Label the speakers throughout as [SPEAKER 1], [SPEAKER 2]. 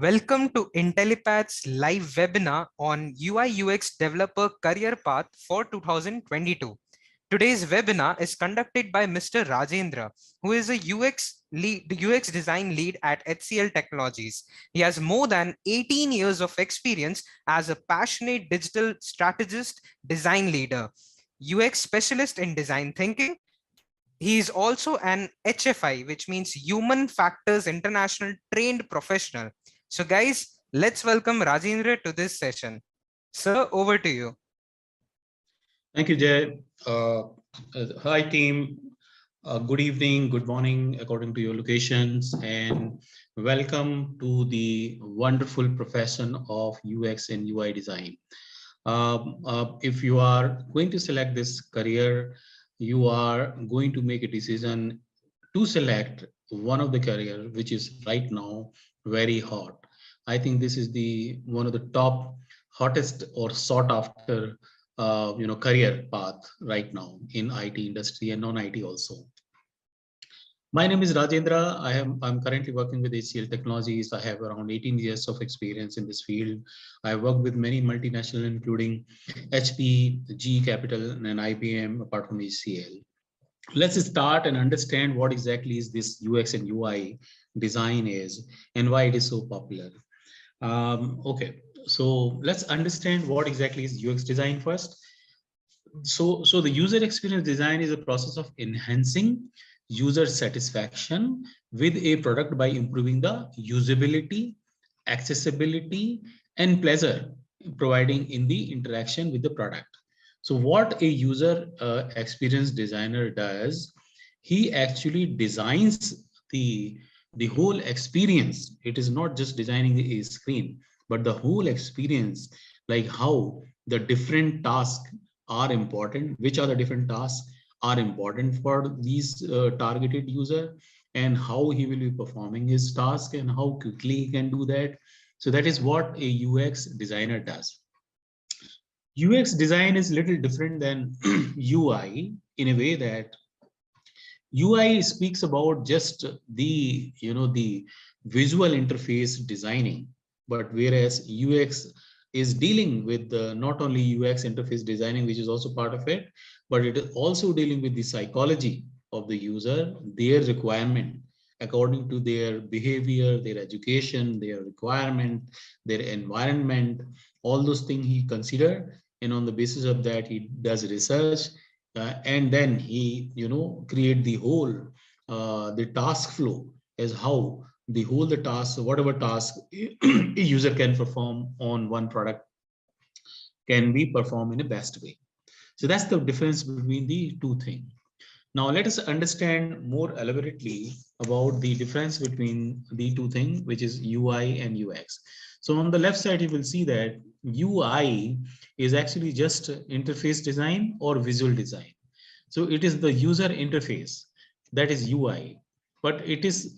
[SPEAKER 1] Welcome to Intellipaat's live webinar on UI/UX Developer Career Path for 2022. Today's webinar is conducted by Mr. Rajendra, who is a UX design lead at HCL Technologies. He has more than 18 years of experience as a passionate digital strategist, design leader, UX specialist in design thinking. He is also an HFI, which means Human Factors International trained professional. So guys, let's welcome Rajendra to this session. Sir, over to you.
[SPEAKER 2] Thank you, Jay. Hi, team. Good evening, good morning, according to your locations, and welcome to the wonderful profession of UX and UI design. If you are going to select this career, you are going to make a decision to select one of the career which is right now very hot. I think this is the one of the top hottest or sought after career path right now in IT industry and non-IT also. My name is Rajendra. I'm currently working with HCL Technologies. I have around 18 years of experience in this field. I worked with many multinational, including HP, GE Capital, and IBM, apart from HCL. Let's start and understand what exactly is this UX and UI design is and why it is so popular. Okay, so let's understand what exactly is UX design first. So the user experience design is a process of enhancing user satisfaction with a product by improving the usability, accessibility, and pleasure providing in the interaction with the product. So what a user experience designer does, he actually designs the whole experience. It is not just designing a screen, but the whole experience, like how the different tasks are important, which are the different tasks are important for these targeted user, and how he will be performing his task and how quickly he can do that. So that is what a UX designer does. UX design is little different than UI in a way that UI speaks about just the the visual interface designing, but whereas UX is dealing with not only UX interface designing, which is also part of it, but it is also dealing with the psychology of the user, their requirement according to their behavior, their education, their requirement, their environment, all those things he consider, and on the basis of that he does research, and then he create the whole the task flow as how the task, whatever task a user can perform on one product can be performed in a best way. So that's the difference between the two things. Now let us understand more elaborately about the difference between the two things, which is UI and UX. So on the left side, you will see that UI is actually just interface design or visual design. So it is the user interface, that is UI, but it is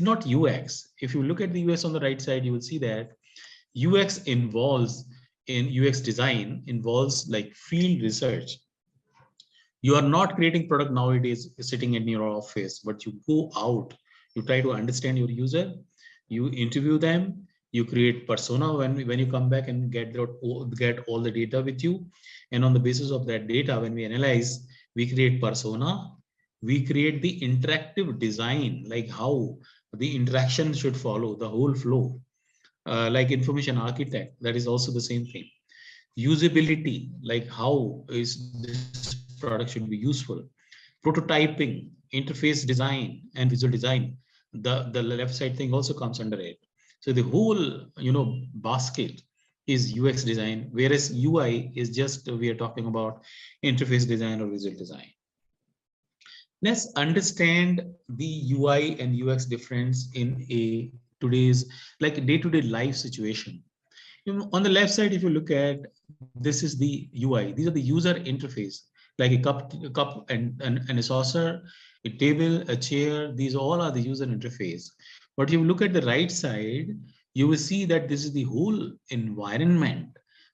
[SPEAKER 2] not UX. If you look at the UX on the right side, you will see that UX involves in UX design involves like field research. You are not creating product nowadays sitting in your office, but you go out, you try to understand your user, you interview them, you create persona when you come back and get all the data with you. And on the basis of that data, when we analyze, we create persona, we create the interactive design, like how the interaction should follow the whole flow, like information architect, that is also the same thing. Usability, like how is this product should be useful. Prototyping, interface design, and visual design, the left side thing also comes under it. So the whole basket is UX design, whereas UI is just we are talking about interface design or visual design. Let's understand the UI and UX difference in a today's like day-to-day life situation. On the left side, if you look at, this is the UI. These are the user interface, like a cup and a saucer, a table, a chair. These all are the user interface. But if you look at the right side, you will see that this is the whole environment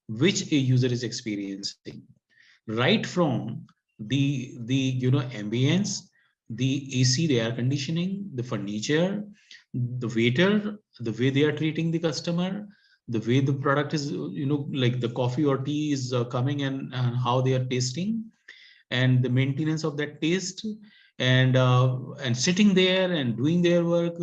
[SPEAKER 2] which a user is experiencing, right from the ambience, the AC, the air conditioning, the furniture, the waiter, the way they are treating the customer, the way the product is, like the coffee or tea is coming, and how they are tasting, and the maintenance of that taste, and sitting there and doing their work,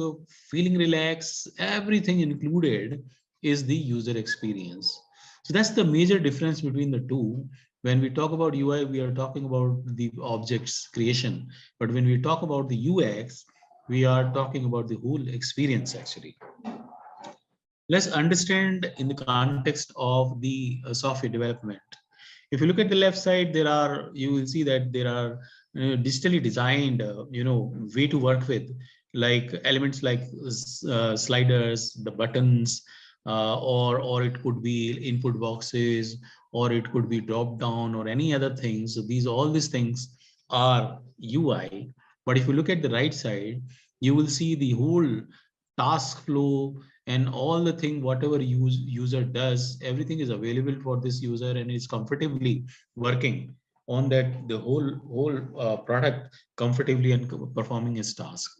[SPEAKER 2] feeling relaxed, everything included is the user experience. So that's the major difference between the two. When we talk about UI, we are talking about the objects creation, but when we talk about the UX, we are talking about the whole experience actually. Let's understand in the context of the software development. If you look at the left side, you will see that there are digitally designed, way to work with, like elements like sliders, the buttons, or it could be input boxes, or it could be drop down or any other things. So all these things are UI. But if you look at the right side, you will see the whole task flow and all the thing, whatever user does, everything is available for this user and is comfortably working on that, the whole product comfortably and performing its task.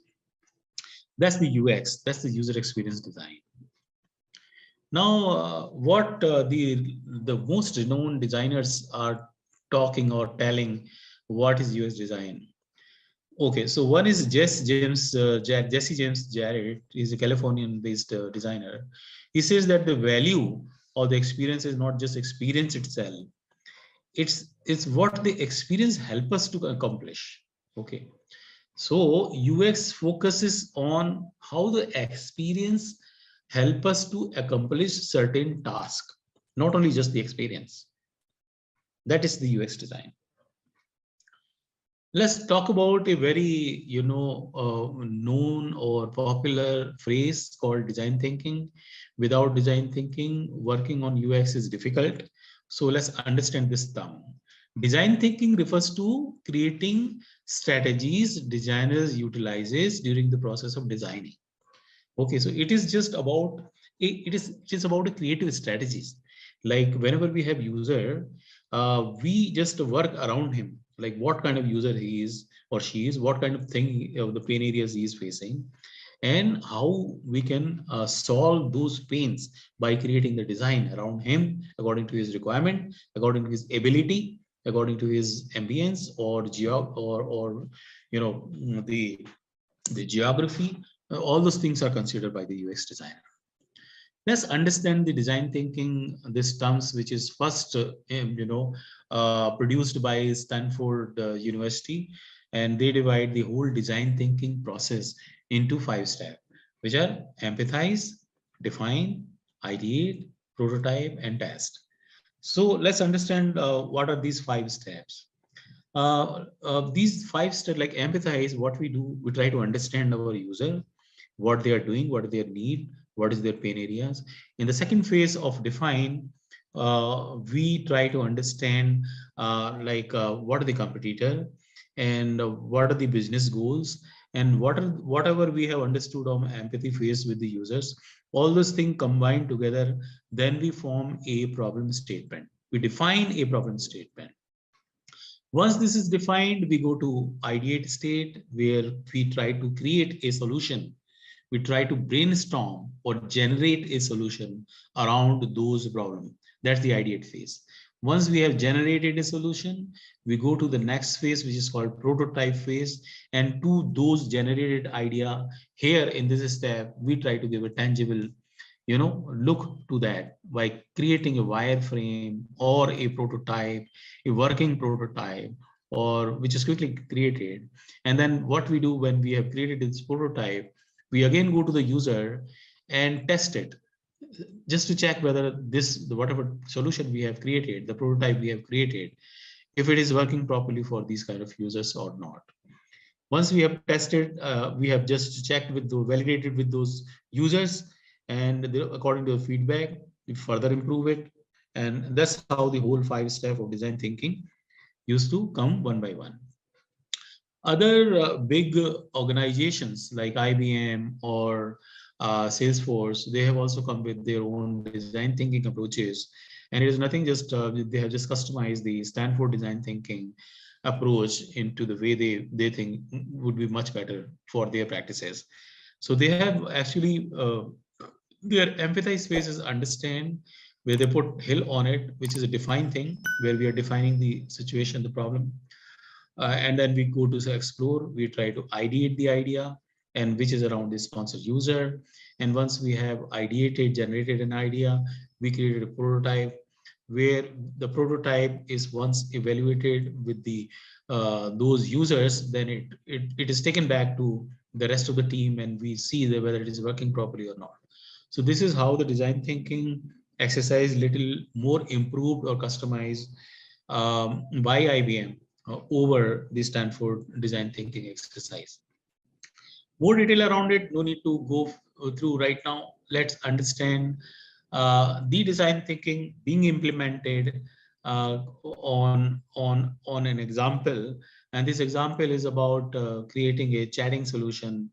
[SPEAKER 2] That's the UX, that's the user experience design. Now, what the most renowned designers are talking or telling what is UX design. Okay, so one is Jesse James Jarrett. He's a Californian-based designer. He says that the value of the experience is not just experience itself. It's what the experience help us to accomplish. Okay, so UX focuses on how the experience help us to accomplish certain task, not only just the experience. That is the UX design. Let's talk about a very, known or popular phrase called design thinking. Without design thinking, working on UX is difficult. So let's understand this term. Design thinking refers to creating strategies designers utilizes during the process of designing. Okay, so it is just about it is about a creative strategies. Like whenever we have user, we just work around him, like what kind of user he is or she is, what kind of thing of the pain areas he is facing, and how we can solve those pains by creating the design around him according to his requirement, according to his ability, according to his ambience or the geography. All those things are considered by the UX designer. Let's understand the design thinking, this terms, which is first produced by Stanford University, and they divide the whole design thinking process into 5 steps, which are empathize, define, ideate, prototype, and test. So let's understand what are these 5 steps. These 5 steps, like empathize, what we do, we try to understand our user, what they are doing, what is their need, what is their pain areas. In the second phase of define, we try to understand what are the competitor, and what are the business goals, and whatever we have understood on empathy phase with the users, all those things combined together, then we form a problem statement. We define a problem statement. Once this is defined, we go to ideate state, where we try to create a solution. We try to brainstorm or generate a solution around those problems. That's the ideate phase. Once we have generated a solution, we go to the next phase, which is called prototype phase. And to those generated idea, here in this step, we try to give a tangible look to that by creating a wireframe or a prototype, a working prototype, or which is quickly created. And then what we do when we have created this prototype, we again go to the user and test it, just to check whether whatever solution we have created, the prototype we have created, if it is working properly for these kind of users or not. Once we have tested, we have just checked validated with those users, and according to the feedback, we further improve it. And that's how the whole 5 steps of design thinking used to come one by one. Other big organizations like IBM or Salesforce, they have also come with their own design thinking approaches. And it is nothing, just they have just customized the Stanford design thinking. approach into the way they think would be much better for their practices. So they have actually their empathize phases understand where they put hill on it, which is a defined thing where we are defining the situation, the problem. And then we go to explore, we try to ideate the idea and which is around the sponsor user. And once we have ideated, generated an idea, we created a prototype where the prototype is once evaluated with the those users, then it is taken back to the rest of the team and we see that whether it is working properly or not. So this is how the design thinking exercise little more improved or customized by IBM over the Stanford design thinking exercise. More detail around it, no need to go through right now. Let's understand the design thinking being implemented on an example. And this example is about creating a chatting solution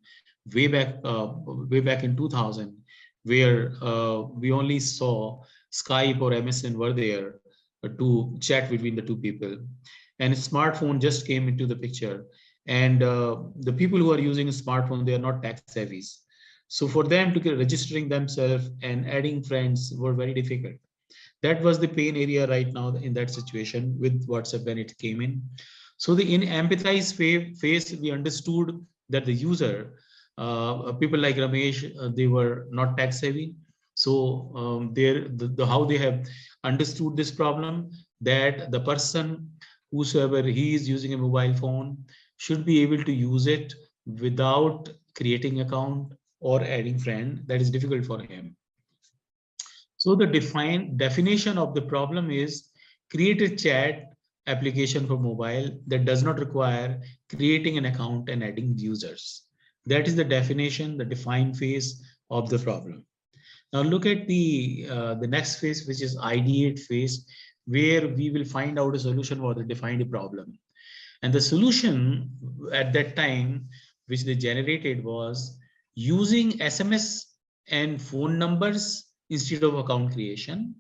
[SPEAKER 2] way back in 2000, where we only saw Skype or MSN were there to chat between the two people, and a smartphone just came into the picture. And the people who are using a smartphone, they are not tech savvy. So for them to get registering themselves and adding friends were very difficult. That was the pain area right now in that situation with WhatsApp when it came in. So the in empathize phase, we understood that the user, people like Ramesh, they were not tech savvy. So how they have understood this problem, that the person whosoever he is using a mobile phone should be able to use it without creating account or adding friend. That is difficult for him. So the definition of the problem is create a chat application for mobile that does not require creating an account and adding users. That is the definition, the defined phase of the problem. Now look at the next phase, which is ideate phase, where we will find out a solution for the defined problem. And the solution at that time, which they generated, was using SMS and phone numbers instead of account creation,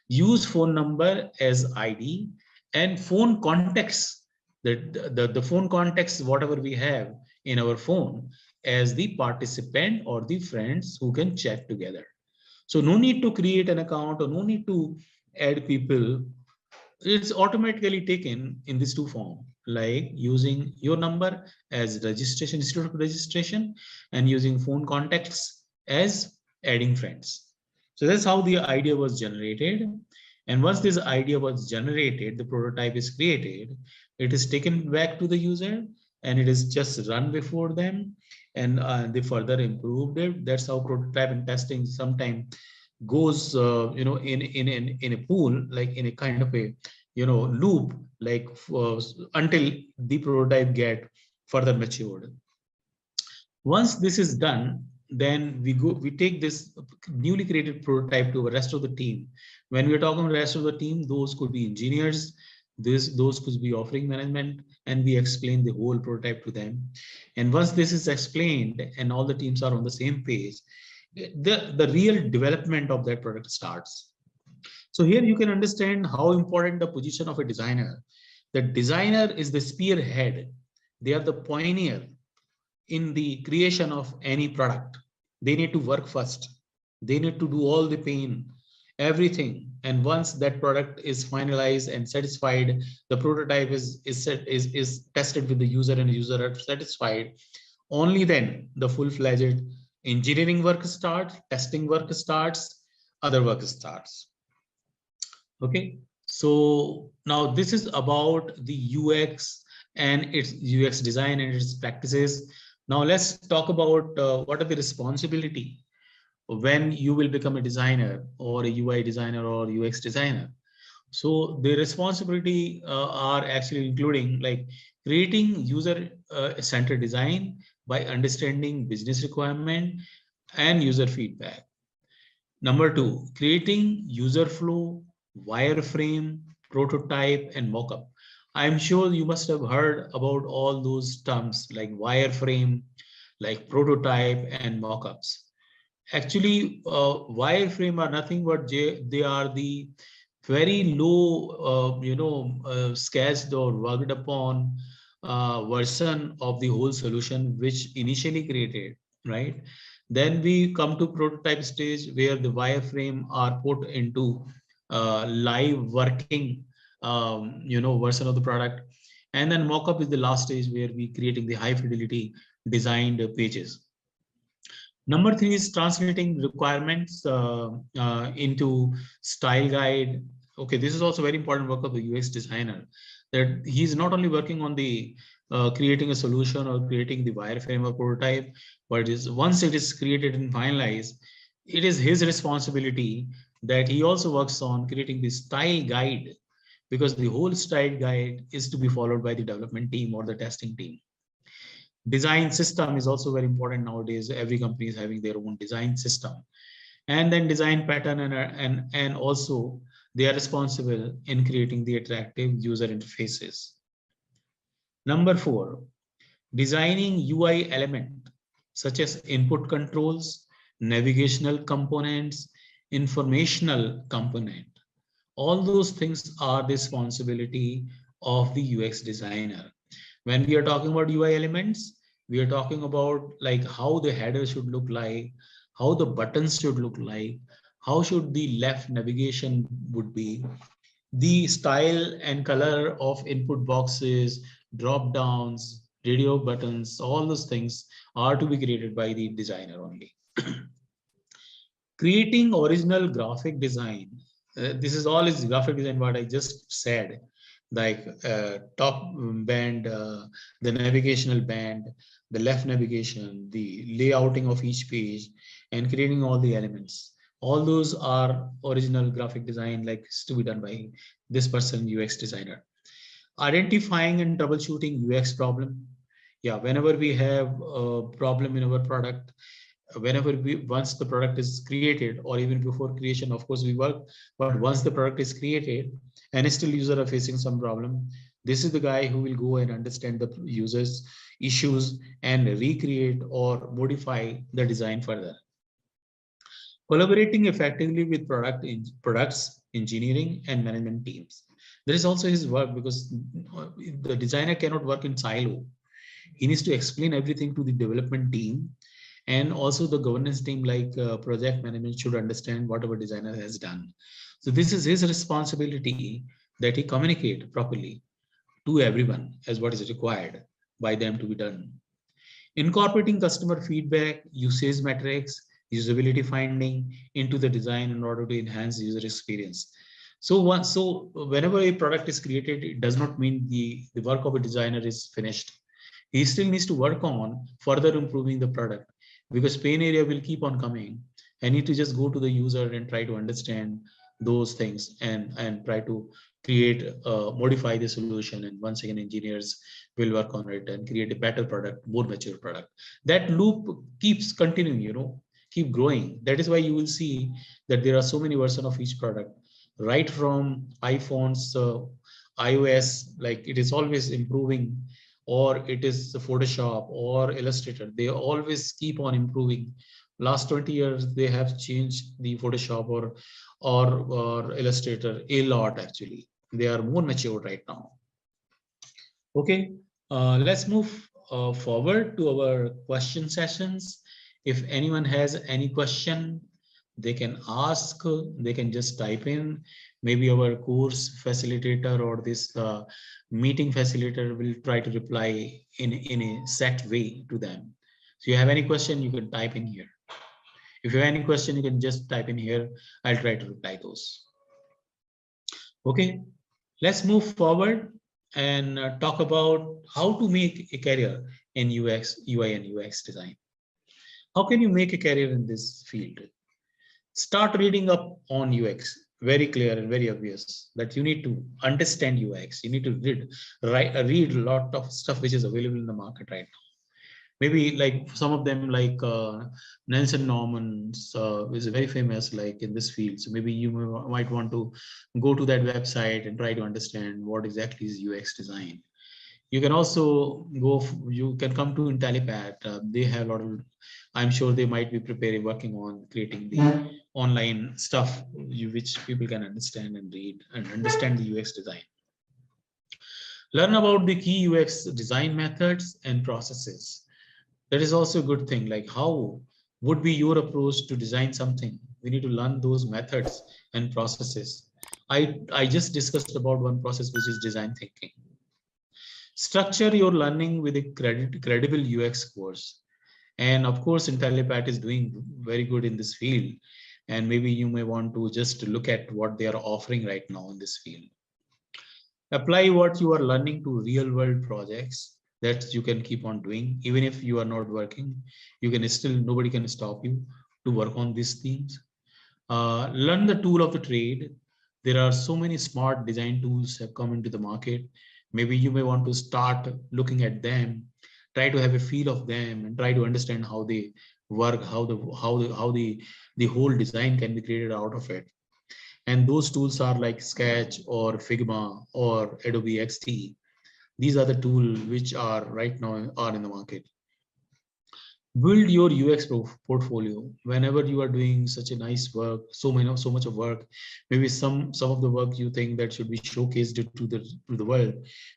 [SPEAKER 2] use phone number as ID, and phone contacts, the phone contacts, whatever we have in our phone, as the participant or the friends who can chat together. So no need to create an account or no need to add people. It's automatically taken in these two forms, like using your number as registration instead of registration and using phone contacts as adding friends. So that's how the idea was generated. And once this idea was generated, the prototype is created, it is taken back to the user and it is just run before them, and they further improved it. That's how prototype and testing sometimes goes in a pool, like in a kind of a loop, like until the prototype get further matured. Once this is done, then we take this newly created prototype to the rest of the team. When we're talking the rest of the team, those could be engineers, those could be offering management, and we explain the whole prototype to them. And once this is explained and all the teams are on the same page, the real development of that product starts. So here you can understand how important the position of a designer. The designer is the spearhead. They are the pioneer in the creation of any product. They need to work first. They need to do all the pain, everything. And once that product is finalized and satisfied, the prototype is tested with the user and the user are satisfied. Only then the full-fledged engineering work starts, testing work starts, other work starts. Okay, so now this is about the UX and its UX design and its practices. Now let's talk about what are the responsibility when you will become a designer or a UI designer or UX designer. So the responsibility are actually including like creating user-centered design by understanding business requirement and user feedback. Number two, creating user flow, wireframe, prototype, and mockup. I'm sure you must have heard about all those terms like wireframe, like prototype, and mockups. Actually, wireframe are nothing but they are the very low, sketched or worked upon version of the whole solution, which initially created, right? Then we come to prototype stage where the wireframe are put into live working, version of the product. And then mockup is the last stage where we creating the high fidelity designed pages. Number three is translating requirements into style guide. Okay, this is also very important work of the UX designer, that he's not only working on the creating a solution or creating the wireframe or prototype, but is once it is created and finalized, it is his responsibility that he also works on creating the style guide, because the whole style guide is to be followed by the development team or the testing team. Design system is also very important nowadays. Every company is having their own design system, and then design pattern, and also they are responsible in creating the attractive user interfaces. Number four, designing UI element such as input controls, navigational components, informational component. All those things are the responsibility of the UX designer. When we are talking about UI elements, we are talking about like how the header should look like, how the buttons should look like, how should the left navigation would be, the style and color of input boxes, drop downs, radio buttons, all those things are to be created by the designer only. Creating original graphic design. This is all is graphic design, what I just said, like top band, the navigational band, the left navigation, the layouting of each page, and creating all the elements. All those are original graphic design, like to be done by this person, UX designer. Identifying and troubleshooting UX problem. Yeah, whenever we have a problem in our product, whenever we once the product is created, or even before creation, of course we work, but once the product is created and still user are facing some problem, this is the guy who will go and understand the users issues and recreate or modify the design further. Collaborating effectively with products engineering and management teams. There is also his work, because the designer cannot work in silo. He needs to explain everything to the development team, and also the governance team, like project management should understand whatever designer has done. So this is his responsibility, that he communicate properly to everyone as what is required by them to be done. Incorporating customer feedback, usage metrics, usability finding into the design in order to enhance user experience. So whenever a product is created, it does not mean the work of a designer is finished. He still needs to work on further improving the product, because pain area will keep on coming. I need to just go to the user and try to understand those things, and try to create, modify the solution. And once again, engineers will work on it and create a better product, more mature product. That loop keeps continuing, keep growing. That is why you will see that there are so many versions of each product, right from iPhones, iOS, like it is always improving, or it is Photoshop or Illustrator. They always keep on improving. Last 20 years, they have changed the Photoshop or Illustrator a lot, actually. They are more mature right now. Okay, let's move forward to our question sessions. If anyone has any question, they can ask, they can just type in. Maybe our course facilitator or this meeting facilitator will try to reply in a set way to them. So you have any question, you can type in here. If you have any question, you can just type in here. I'll try to reply those. Okay, let's move forward and talk about how to make a career in UX, UI and UX design. How can you make a career in this field? Start reading up on UX. Very clear and very obvious that you need to understand UX. You need to read a lot of stuff which is available in the market right now. Maybe like some of them, like Nelson Norman is very famous like in this field. So maybe you might want to go to that website and try to understand what exactly is UX design. You can also you can come to Intellipaat. They have a lot of, I'm sure they might be preparing, working on creating the online stuff which people can understand and read and understand the UX design. Learn about the key UX design methods and processes. That is also a good thing. Like, how would be your approach to design something? We need to learn those methods and processes. I just discussed about one process, which is design thinking. Structure your learning with a credible UX course. And of course, Intellipaat is doing very good in this field. And maybe you may want to just look at what they are offering right now in this field. Apply what you are learning to real world projects that you can keep on doing. Even if you are not working, you can still, nobody can stop you to work on these themes. Learn the tool of the trade. There are so many smart design tools have come into the market. Maybe you may want to start looking at them, try to have a feel of them, and try to understand how they work, how the whole design can be created out of it. And those tools are like Sketch or Figma or Adobe XD. These are the tools which are right now are in the market. Build your UX portfolio whenever you are doing such a nice work, so much of work. Maybe some of the work you think that should be showcased to the world.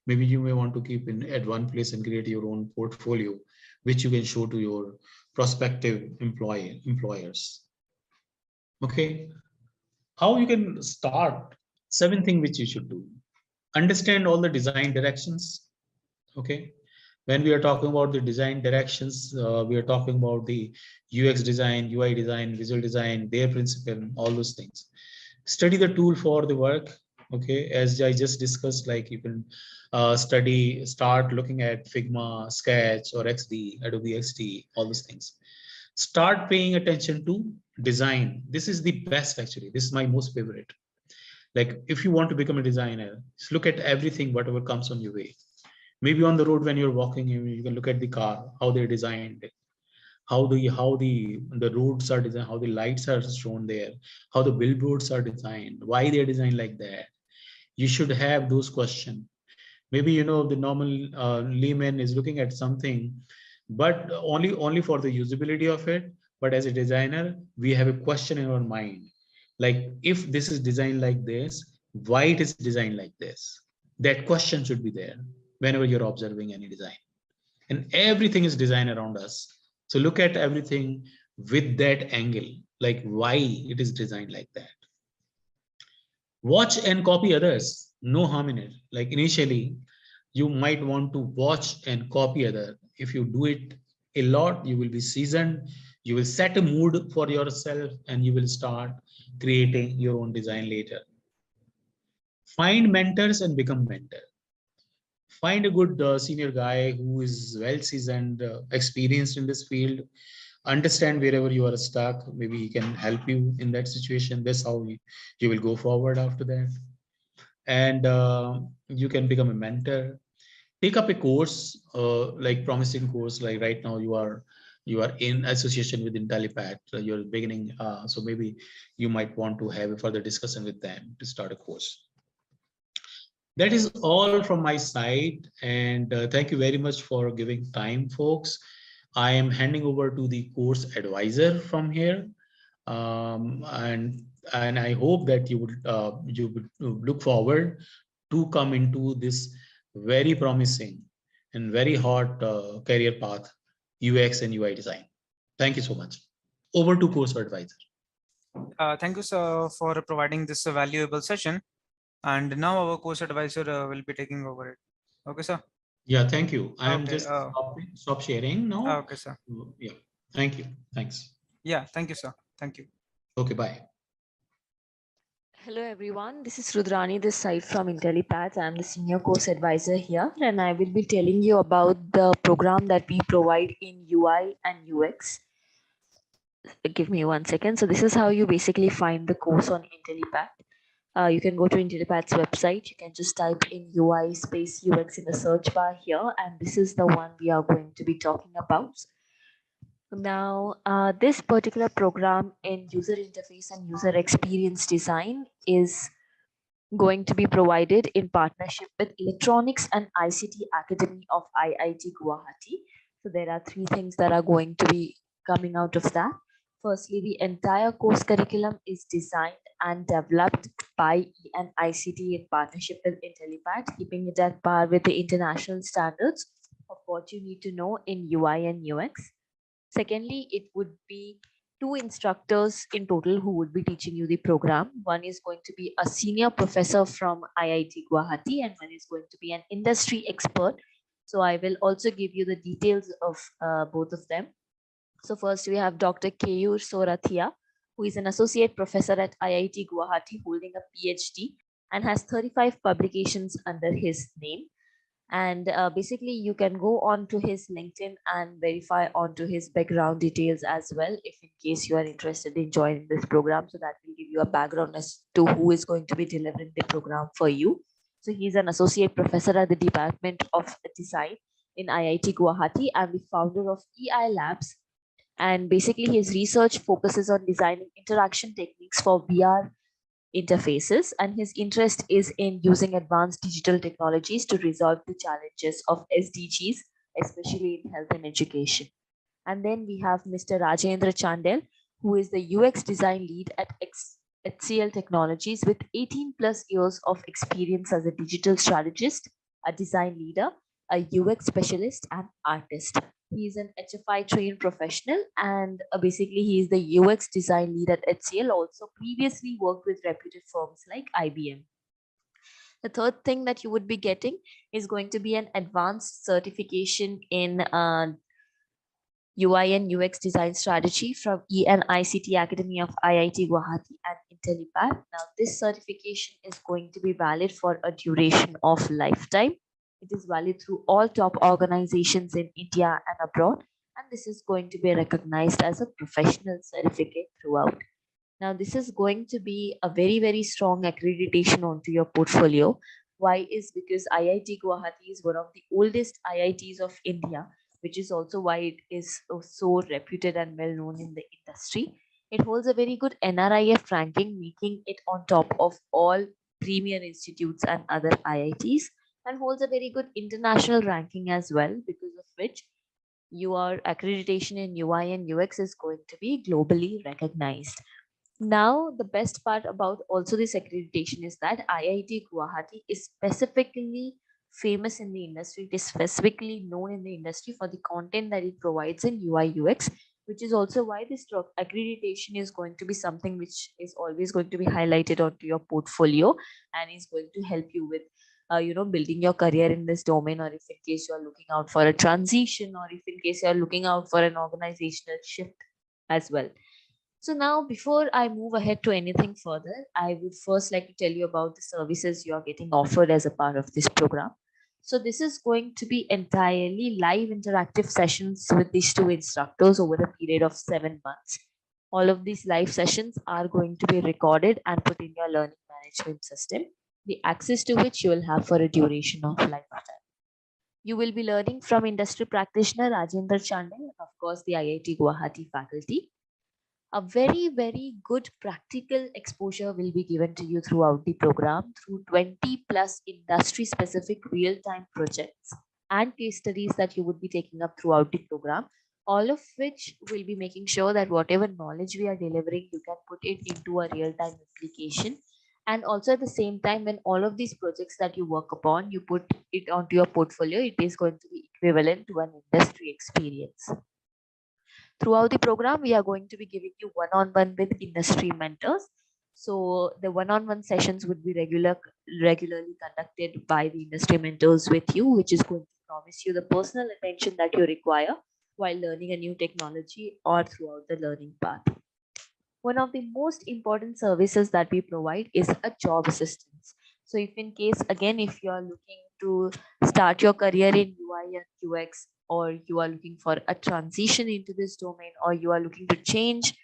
[SPEAKER 2] Maybe you may want to keep in at one place and create your own portfolio, which you can show to your prospective employers. Okay, how you can start? 7 things which you should do. Understand all the design directions. Okay, when we are talking about the design directions, we are talking about the UX design, UI design, visual design, their principle, all those things. Study the tool for the work. Okay, as I just discussed, like you can start looking at Figma, Sketch, or XD, Adobe XD, all those things. Start paying attention to design. This is the best, actually. This is my most favorite. Like, if you want to become a designer, just look at everything, whatever comes on your way. Maybe on the road when you're walking, you can look at the car, how they're designed, how the roads are designed, how the lights are shown there, how the billboards are designed, why they're designed like that. You should have those questions. Maybe the normal layman is looking at something, but only for the usability of it. But as a designer, we have a question in our mind, like, if this is designed like this, why it is designed like this? That question should be there whenever you're observing any design. And everything is designed around us, so look at everything with that angle, like why it is designed like that. Watch and copy others, no harm in it. Like, initially you might want to watch and copy other. If you do it a lot, you will be seasoned, you will set a mood for yourself, and you will start creating your own design later. Find mentors and become mentor. Find a good senior guy who is well seasoned, experienced in this field. Understand wherever you are stuck, maybe he can help you in that situation. That's how you will go forward after that. And you can become a mentor. Take up a course, like promising course, like right now you are in association with Intellipaat, you're beginning, so maybe you might want to have a further discussion with them to start a course. That is all from my side, and thank you very much for giving time, folks. I am handing over to the course advisor from here, and I hope that you would look forward to come into this very promising and very hot career path, UX and UI design. Thank you so much. Over to course advisor.
[SPEAKER 1] Thank you, sir, for providing this valuable session. And now our course advisor will be taking over it. Okay, sir.
[SPEAKER 2] Yeah, thank you. I am
[SPEAKER 1] Okay.
[SPEAKER 2] just stop sharing now.
[SPEAKER 1] Okay, sir.
[SPEAKER 2] Yeah, thank you. Thanks.
[SPEAKER 1] Yeah, thank you, sir. Thank you.
[SPEAKER 2] Okay, bye.
[SPEAKER 3] Hello everyone, this is Rudrani this side from Intellipaat. I'm the senior course advisor here, and I will be telling you about the program that we provide in UI and UX. Give me 1 second. So this is how you basically find the course on Intellipaat. You can go to Intellipaat's website. You can just type in UI space UX in the search bar here, and this is the one we are going to be talking about. Now, this particular program in user interface and user experience design is going to be provided in partnership with Electronics and ICT Academy of IIT Guwahati. So there are three things that are going to be coming out of that. Firstly, the entire course curriculum is designed and developed by ENICT in partnership with Intellipaat, keeping it at par with the international standards of what you need to know in UI and UX. Secondly, it would be two instructors in total who would be teaching you the program. One is going to be a senior professor from IIT Guwahati, and one is going to be an industry expert. So I will also give you the details of both of them. So first we have Dr. Keyur Sorathia, who is an associate professor at IIT Guwahati holding a PhD and has 35 publications under his name. And basically you can go on to his LinkedIn and verify onto his background details as well, if in case you are interested in joining this program. So that will give you a background as to who is going to be delivering the program for you. So he's an associate professor at the Department of Design in IIT Guwahati and the founder of EI Labs. And basically his research focuses on designing interaction techniques for VR interfaces, and his interest is in using advanced digital technologies to resolve the challenges of SDGs, especially in health and education. And then we have Mr. Rajendra Chandel, who is the UX design lead at HCL Technologies with 18 plus years of experience as a digital strategist, a design leader, a UX specialist, and artist. He is an HFI trained professional, and basically he is the UX design lead at HCL, also previously worked with reputed firms like IBM. The third thing that you would be getting is going to be an advanced certification in UI and UX design strategy from ENICT Academy of IIT Guwahati and Intellipaat. Now, this certification is going to be valid for a duration of lifetime. It is valid through all top organizations in India and abroad, and this is going to be recognized as a professional certificate throughout. Now, this is going to be a very, very strong accreditation onto your portfolio. Why is because IIT Guwahati is one of the oldest IITs of India, which is also why it is so reputed and well known in the industry. It holds a very good NRIF ranking, making it on top of all premier institutes and other IITs, and holds a very good international ranking as well, because of which your accreditation in UI and UX is going to be globally recognized. Now, the best part about also this accreditation is that IIT Guwahati is specifically famous in the industry. It is specifically known in the industry for the content that it provides in UI UX, which is also why this accreditation is going to be something which is always going to be highlighted onto your portfolio and is going to help you with building your career in this domain, or if in case you are looking out for a transition, or if in case you are looking out for an organizational shift as well. So now, before I move ahead to anything further, I would first like to tell you about the services you are getting offered as a part of this program. So this is going to be entirely live interactive sessions with these two instructors over a period of 7 months. All of these live sessions are going to be recorded and put in your learning management system, the access to which you will have for a duration of lifetime. You will be learning from industry practitioner Rajendra Chandel, of course, the IIT Guwahati faculty. A very, very good practical exposure will be given to you throughout the program through 20 plus industry specific real-time projects and case studies that you would be taking up throughout the program, all of which will be making sure that whatever knowledge we are delivering, you can put it into a real-time application. And also at the same time, when all of these projects that you work upon, you put it onto your portfolio, it is going to be equivalent to an industry experience. Throughout the program, we are going to be giving you one-on-one with industry mentors. So the one-on-one sessions would be regularly conducted by the industry mentors with you, which is going to promise you the personal attention that you require while learning a new technology or throughout the learning path. One of the most important services that we provide is a job assistance. So if in case, again, if you are looking to start your career in UI and UX, or you are looking for a transition into this domain, or you are looking to change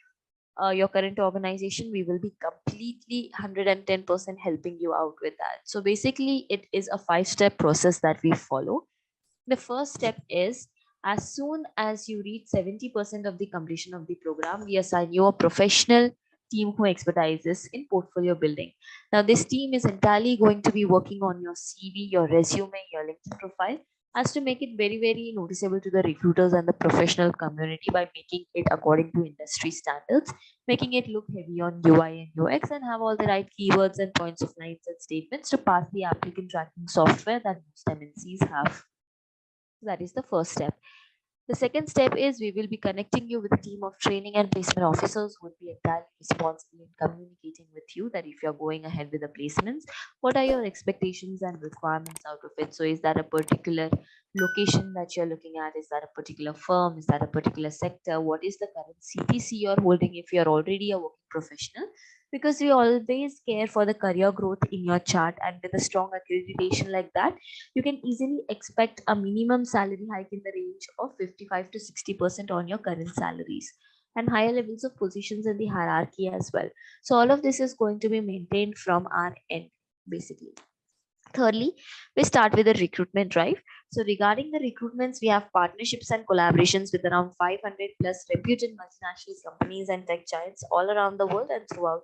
[SPEAKER 3] your current organization, we will be completely 110% helping you out with that. So basically, it is a 5-step process that we follow. The first step is, as soon as you reach 70% of the completion of the program, we assign you a professional team who expertises in portfolio building. Now, this team is entirely going to be working on your CV, your resume, your LinkedIn profile, as to make it very, very noticeable to the recruiters and the professional community by making it according to industry standards, making it look heavy on UI and UX, and have all the right keywords and points of lines and statements to pass the applicant tracking software that most MNCs have. That is the first step. The second step is we will be connecting you with a team of training and placement officers who would be entirely responsible in communicating with you that if you're going ahead with the placements, what are your expectations and requirements out of it? So is that a particular location that you're looking at? Is that a particular firm? Is that a particular sector? What is the current CTC you're holding if you're already a working professional? Because we always care for the career growth in your chart, and with a strong accreditation like that, you can easily expect a minimum salary hike in the range of 55 to 60% on your current salaries, and higher levels of positions in the hierarchy as well. So all of this is going to be maintained from our end, basically. Thirdly, we start with the recruitment drive. So regarding the recruitments, we have partnerships and collaborations with around 500 plus reputed multinational companies and tech giants all around the world and throughout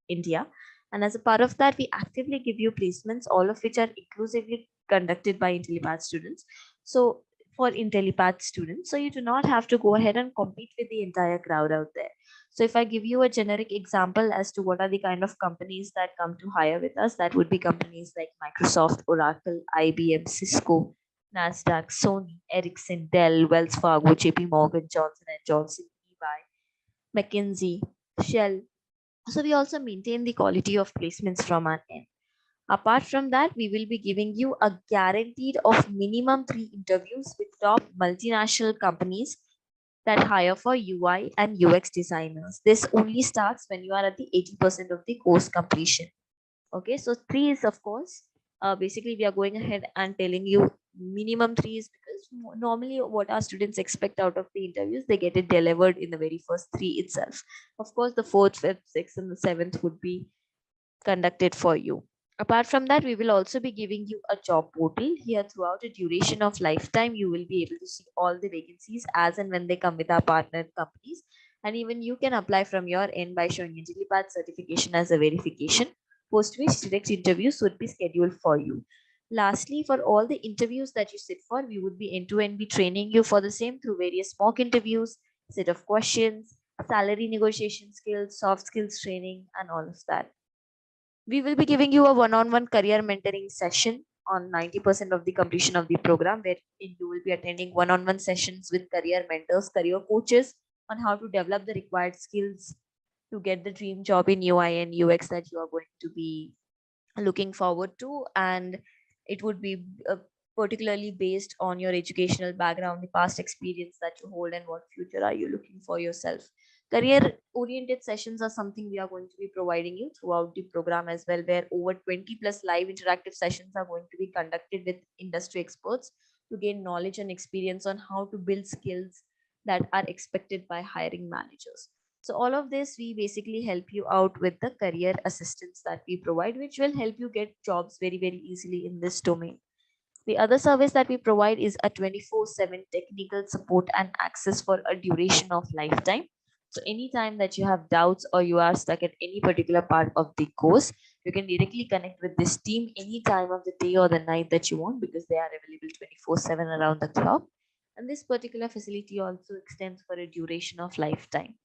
[SPEAKER 3] India. And as a part of that, we actively give you placements, all of which are inclusively conducted by Intellipaat students. So for Intellipaat students, so you do not have to go ahead and compete with the entire crowd out there. So if I give you a generic example as to what are the kind of companies that come to hire with us, that would be companies like Microsoft, Oracle, IBM, Cisco, NASDAQ, Sony, Ericsson, Dell, Wells Fargo, JP Morgan, Johnson & Johnson, EY, McKinsey, Shell. So we also maintain the quality of placements from our end. Apart from that, we will be giving you a guaranteed of minimum 3 interviews with top multinational companies that hire for UI and UX designers. This only starts when you are at the 80% of the course completion. Okay, so 3 is of course, basically we are going ahead and telling you minimum 3 is because normally what our students expect out of the interviews, they get it delivered in the very first 3 itself. Of course, the 4th, 5th, 6th, and the 7th would be conducted for you. Apart from that, we will also be giving you a job portal. Here throughout a duration of lifetime, you will be able to see all the vacancies as and when they come with our partner companies. And even you can apply from your end by showing Intellipaat certification as a verification, post which direct interviews would be scheduled for you. Lastly, for all the interviews that you sit for, we would be end-to-end be training you for the same through various mock interviews, set of questions, salary negotiation skills, soft skills training, and all of that. We will be giving you a one-on-one career mentoring session on 90% of the completion of the program, where you will be attending one-on-one sessions with career mentors, career coaches on how to develop the required skills to get the dream job in UI and UX that you are going to be looking forward to. And it would be particularly based on your educational background, the past experience that you hold, and what future are you looking for yourself. Career oriented sessions are something we are going to be providing you throughout the program as well, where over 20 plus live interactive sessions are going to be conducted with industry experts to gain knowledge and experience on how to build skills that are expected by hiring managers. So all of this, we basically help you out with the career assistance that we provide, which will help you get jobs very, very easily in this domain. The other service that we provide is a 24/7 technical support and access for a duration of lifetime. So anytime that you have doubts or you are stuck at any particular part of the course, you can directly connect with this team any time of the day or the night that you want, because they are available 24/7 around the clock. And this particular facility also extends for a duration of lifetime,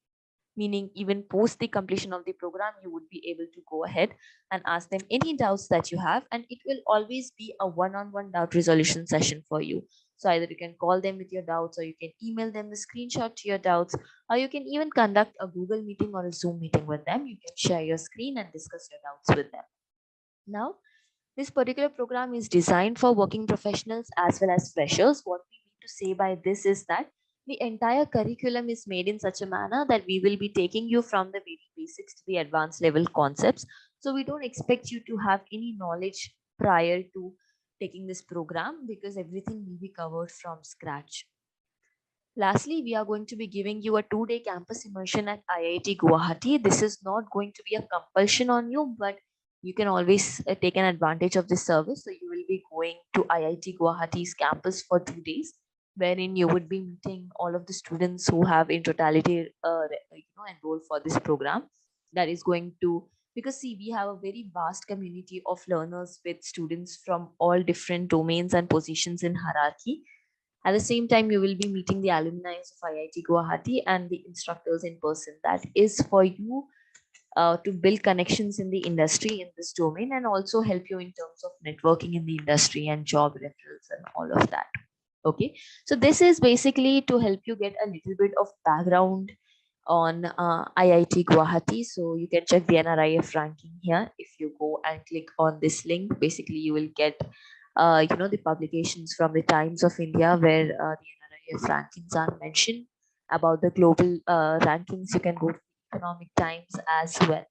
[SPEAKER 3] meaning even post the completion of the program, you would be able to go ahead and ask them any doubts that you have, and it will always be a one-on-one doubt resolution session for you. So either you can call them with your doubts, or you can email them the screenshot to your doubts, or you can even conduct a Google meeting or a Zoom meeting with them. You can share your screen and discuss your doubts with them. Now, this particular program is designed for working professionals as well as freshers. What we need to say by this is that the entire curriculum is made in such a manner that we will be taking you from the very basics to the advanced level concepts. So we don't expect you to have any knowledge prior to taking this program, because everything will be covered from scratch. Lastly, we are going to be giving you a 2-day campus immersion at IIT Guwahati. This is not going to be a compulsion on you, but you can always take an advantage of this service. So you will be going to IIT Guwahati's campus for 2 days, wherein you would be meeting all of the students who have in totality enrolled for this program. that is going to, because see, we have a very vast community of learners with students from all different domains and positions in hierarchy. At the same time, you will be meeting the alumni of IIT Guwahati and the instructors in person. That is for you to build connections in the industry in this domain, and also help you in terms of networking in the industry and job referrals and all of that. Okay, so this is basically to help you get a little bit of background on IIT Guwahati. So you can check the NRIF ranking here. If you go and click on this link, basically you will get the publications from the Times of India, where the NRIF rankings are mentioned. About the global rankings, you can go to Economic Times as well.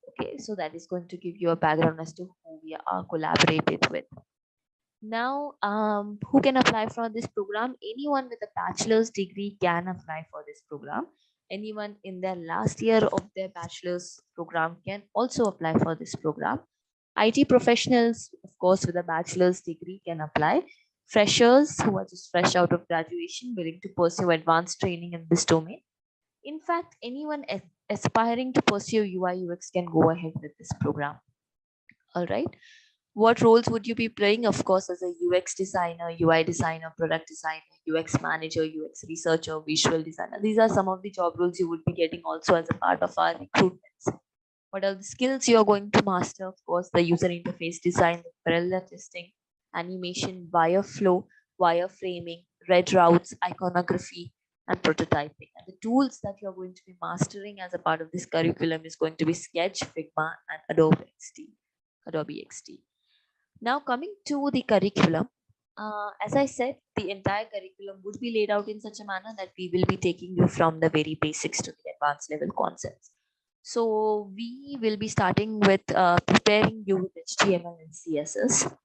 [SPEAKER 3] Okay, so that is going to give you a background as to who we are collaborated with. Now, who can apply for this program? Anyone with a bachelor's degree can apply for this program. Anyone in their last year of their bachelor's program can also apply for this program. IT professionals, of course, with a bachelor's degree can apply. Freshers who are just fresh out of graduation, willing to pursue advanced training in this domain. In fact, anyone aspiring to pursue UI UX can go ahead with this program. All right. What roles would you be playing? Of course, as a UX designer, UI designer, product designer, UX manager, UX researcher, visual designer. These are some of the job roles you would be getting also as a part of our recruitments. What are the skills you are going to master? Of course, the user interface design, parallel testing, animation, wireflow, wireframing, red routes, iconography, and prototyping. And the tools that you're going to be mastering as a part of this curriculum is going to be Sketch, Figma, and Adobe XD. Now coming to the curriculum, as I said, the entire curriculum would be laid out in such a manner that we will be taking you from the very basics to the advanced level concepts. So we will be starting with preparing you with HTML and CSS.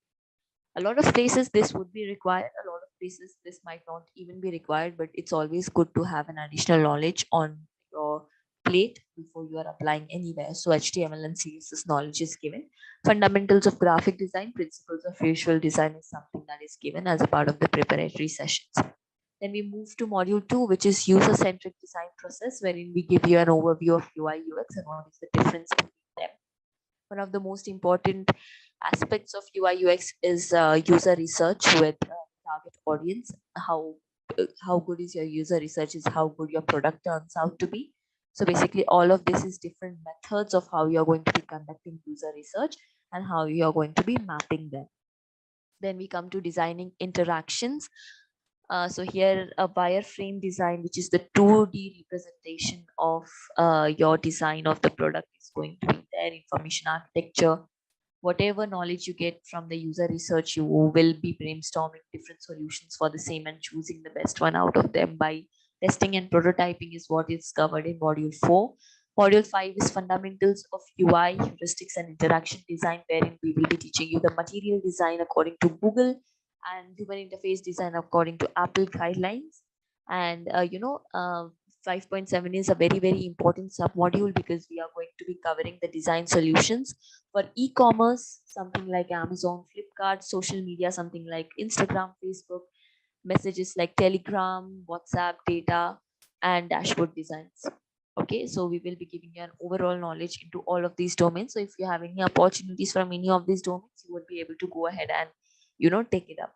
[SPEAKER 3] A lot of places this would be required. A lot of places this might not even be required, but it's always good to have an additional knowledge on your plate before you are applying anywhere. So HTML and CSS knowledge is given. Fundamentals of graphic design, principles of visual design is something that is given as a part of the preparatory sessions. Then we move to module 2, which is user-centric design process, wherein we give you an overview of UI UX and what is the difference between them. One of the most important aspects of UI UX is user research with target audience. How good is your user research is how good your product turns out to be. So basically all of this is different methods of how you're going to be conducting user research and how you're going to be mapping them. Then we come to designing interactions. So here a wireframe design, which is the 2D representation of your design of the product, is going to be there. Information architecture, whatever knowledge you get from the user research, you will be brainstorming different solutions for the same and choosing the best one out of them by testing and prototyping is what is covered in module 4. Module 5 is fundamentals of UI, heuristics and interaction design, wherein we will be teaching you the material design according to Google and human interface design according to Apple guidelines. And 5.7 is a very, very important submodule because we are going to be covering the design solutions for e-commerce, something like Amazon, Flipkart, social media, something like Instagram, Facebook, messages like Telegram, WhatsApp, data, and dashboard designs. Okay, so we will be giving you an overall knowledge into all of these domains. So if you have any opportunities from any of these domains, you would be able to go ahead and take it up.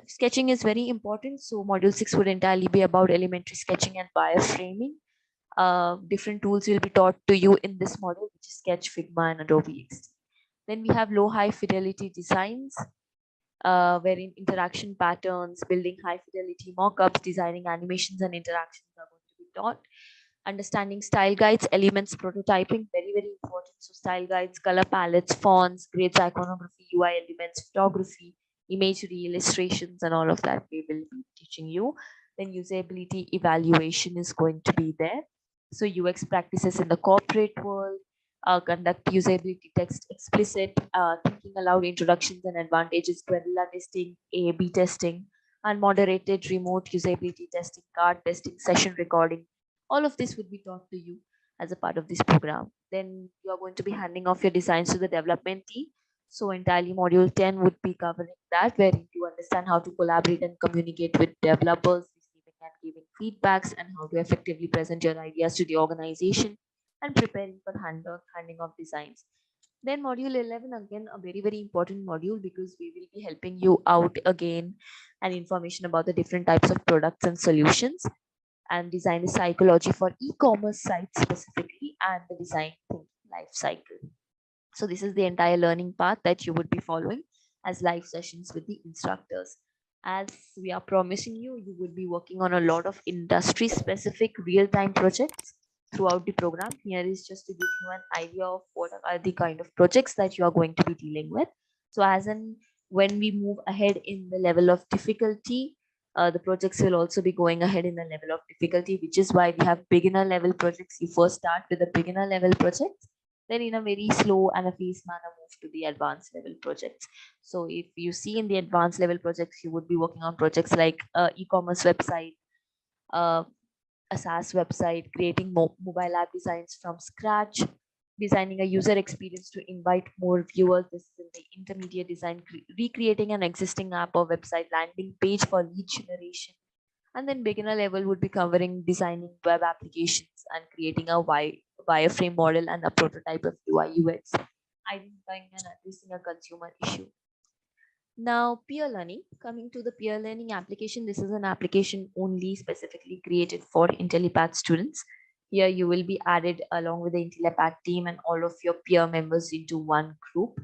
[SPEAKER 3] Sketching is very important. So module 6 would entirely be about elementary sketching and wireframing. Different tools will be taught to you in this module, which is Sketch, Figma, and Adobe XD. Then we have low high fidelity designs, wherein interaction patterns, building high fidelity mockups, designing animations and interactions are going to be taught. Understanding style guides, elements, prototyping, very, very important. So style guides, color palettes, fonts, grids, iconography, UI elements, photography, imagery, illustrations, and all of that we will be teaching you. Then usability evaluation is going to be there. So UX practices in the corporate world, conduct usability text explicit, thinking aloud introductions and advantages, guerrilla testing, A/B testing, unmoderated remote usability testing, card testing, session recording. All of this would be taught to you as a part of this program. Then you are going to be handing off your designs to the development team. So entirely module 10 would be covering that, where you understand how to collaborate and communicate with developers, receiving and giving feedbacks, and how to effectively present your ideas to the organization, and preparing for handing of designs. Then module 11, again a very very important module, because we will be helping you out again and information about the different types of products and solutions, and design the psychology for e-commerce sites specifically, and the design thinking life cycle. So this is the entire learning path that you would be following as live sessions with the instructors. As we are promising you, you would be working on a lot of industry specific real-time projects throughout the program. Here is just to give you an idea of what are the kind of projects that you are going to be dealing with. So as in, when we move ahead in the level of difficulty, the projects will also be going ahead in the level of difficulty, which is why we have beginner level projects. You first start with the beginner level projects, then in a very slow and a phased manner move to the advanced level projects. So if you see in the advanced level projects, you would be working on projects like e-commerce website, uh, a SaaS website, creating mobile app designs from scratch, designing a user experience to invite more viewers. This is in the intermediate design, recreating an existing app or website landing page for lead generation. And then beginner level would be covering designing web applications and creating a wireframe model and a prototype of UI/UX, identifying and addressing a consumer issue. Now, peer learning. Coming to the peer learning application, this is an application only specifically created for Intellipaat students. Here you will be added along with the Intellipaat team and all of your peer members into one group.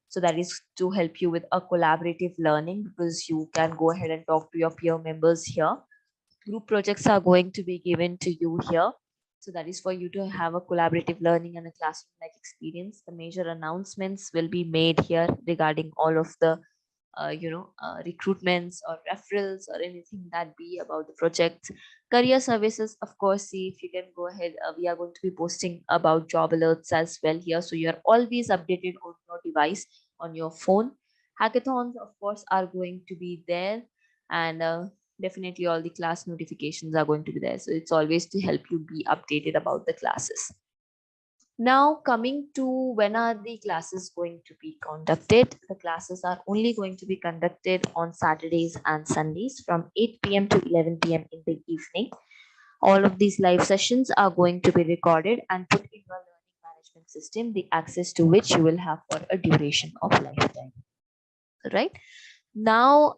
[SPEAKER 3] So that is to help you with a collaborative learning, because you can go ahead and talk to your peer members here. Group projects are going to be given to you here. So that is for you to have a collaborative learning and a classroom-like experience. The major announcements will be made here regarding all of the recruitments or referrals or anything that be about the project. Career services, of course, see if you can go ahead. We are going to be posting about job alerts as well here, so you're always updated on your device, on your phone. Hackathons, of course, are going to be there, and definitely all the class notifications are going to be there, so it's always to help you be updated about the classes. Now, coming to when are the classes going to be conducted? The classes are only going to be conducted on Saturdays and Sundays from 8 p.m. to 11 p.m. in the evening. All of these live sessions are going to be recorded and put in your learning management system, the access to which you will have for a duration of lifetime. Right? Now,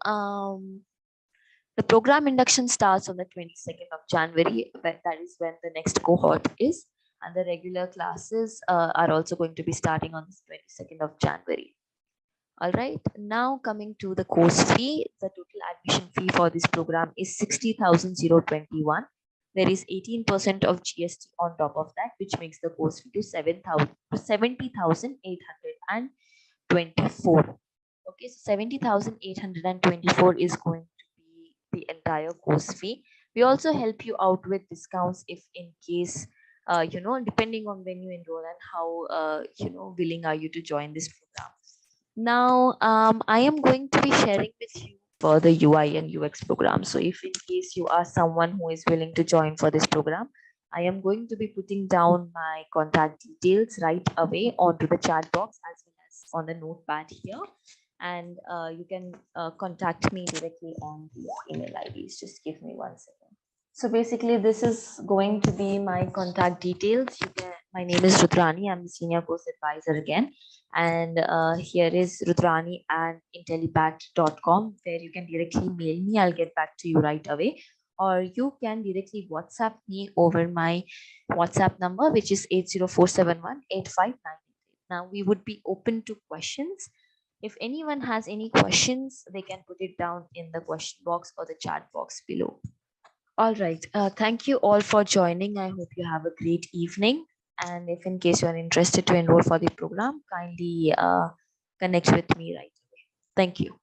[SPEAKER 3] the program induction starts on the 22nd of January. That is when the next cohort is. And the regular classes are also going to be starting on the 22nd of January. All right. Now coming to the course fee, the total admission fee for this program is 60,021. There is 18% of GST on top of that, which makes the course fee to 70,824. Okay, so 70,824 is going to be the entire course fee. We also help you out with discounts if in case depending on when you enroll and how willing are you to join this program. Now I am going to be sharing with you for the UI and UX program. So if in case you are someone who is willing to join for this program, I am going to be putting down my contact details right away onto the chat box as well as on the notepad here, and you can contact me directly on these email IDs. Just give me 1 second. So basically, this is going to be my contact details. My name is Rudrani. I'm the senior course advisor again. And here is Rudrani and Intellipaat.com, where you can directly mail me. I'll get back to you right away. Or you can directly WhatsApp me over my WhatsApp number, which is 80471-85988. Now, we would be open to questions. If anyone has any questions, they can put it down in the question box or the chat box below. All right. Thank you all for joining. I hope you have a great evening. And if in case you are interested to enroll for the program, kindly connect with me right away. Thank you.